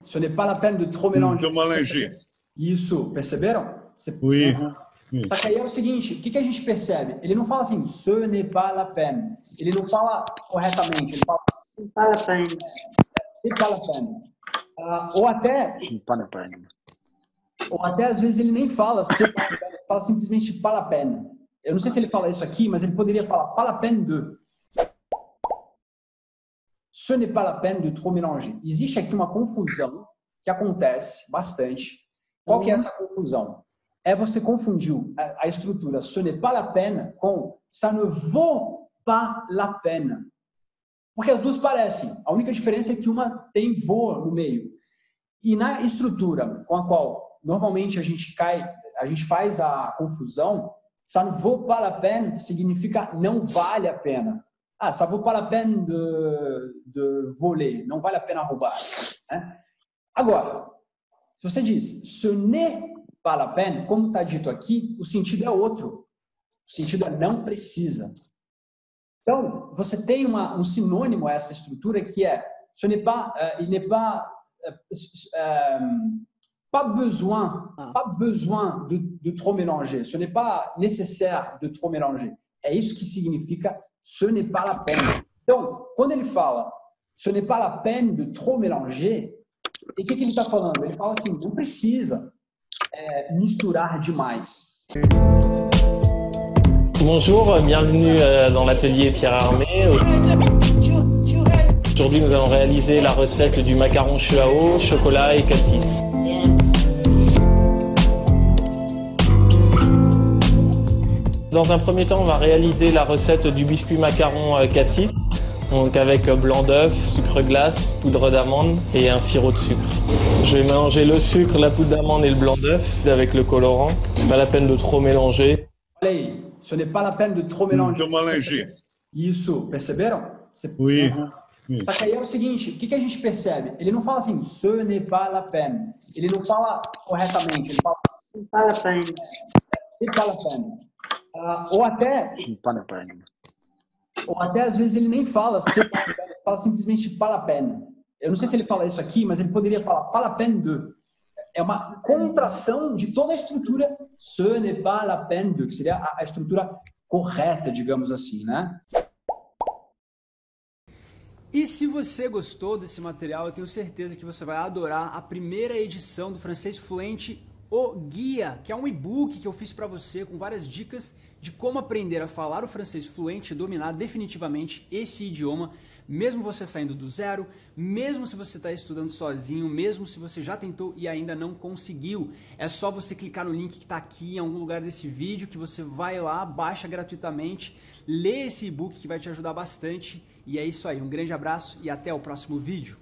Ce n'est pas la peine de trop mélanger. De mélanger. Isso, perceberam? Oui. Só que aí é o seguinte, o que a gente percebe? Ele não fala assim, ce n'est pas la peine. Ele não fala corretamente, ele fala Pas la peine. c'est pas la peine. Ou até Pas la peine. Ou até às vezes ele nem fala, ele fala simplesmente pas la peine. Eu não sei se ele fala isso aqui, mas ele poderia falar pas la peine de. Ce n'est pas la peine de trop mélanger. Existe aqui uma confusão que acontece bastante. Qual que é essa confusão? É você confundiu a estrutura ce n'est pas la peine com ça ne vaut pas la peine. Porque as duas parecem. A única diferença é que uma tem vaut no meio. E na estrutura com a qual normalmente a gente faz a confusão, ça ne vaut pas la peine significa não vale a pena. Ah, ça vaut pas la peine de voler, não vale a pena roubar. Né? Agora, se você diz ce n'est pas la peine, como está dito aqui, o sentido é outro. O sentido é não precisa. Então, você tem um sinônimo a essa estrutura que é ce n'est pas, il n'est pas pas besoin de trop mélanger. Ce n'est pas nécessaire de trop mélanger. É isso que significa ce n'est pas la peine. Então, quando ele fala ce n'est pas la peine de trop mélanger, e o que ele está falando? Ele fala assim, não precisa misturar demais. Bonjour, bienvenue dans l'atelier Pierre Armé. Aujourd'hui, nous allons réaliser la recette du macaron chuao, chocolat et cassis. Dans un premier temps, on va réaliser la recette du biscuit macaron cassis, donc avec blanc d'œuf, sucre glace, poudre d'amande et un sirop de sucre. Je vais mélanger le sucre, la poudre d'amande et le blanc d'œuf avec le colorant. C'est pas la peine de trop mélanger. Olha aí, ce n'est pas la peine de trop mélanger. De mélanger. Isso, perceberam? Oui. Só que aí é o seguinte, o que a gente percebe? Ele não fala assim, ce n'est pas la peine. Ele não fala corretamente, ele fala Pas la peine. c'est pas la peine. Ou até às vezes ele nem fala c'est pas la peine, ele fala simplesmente pas la peine. Eu não sei se ele fala isso aqui, mas ele poderia falar pas la peine de. É uma contração de toda a estrutura ce n'est pas la peine de, que seria a estrutura correta, digamos assim, né? E se você gostou desse material, eu tenho certeza que você vai adorar a primeira edição do Francês Fluente, o Guia, que é um e-book que eu fiz para você com várias dicas de como aprender a falar o francês fluente e dominar definitivamente esse idioma, mesmo você saindo do zero, mesmo se você está estudando sozinho, mesmo se você já tentou e ainda não conseguiu. É só você clicar no link que está aqui em algum lugar desse vídeo, que você vai lá, baixa gratuitamente, lê esse e-book que vai te ajudar bastante. E é isso aí, um grande abraço e até o próximo vídeo.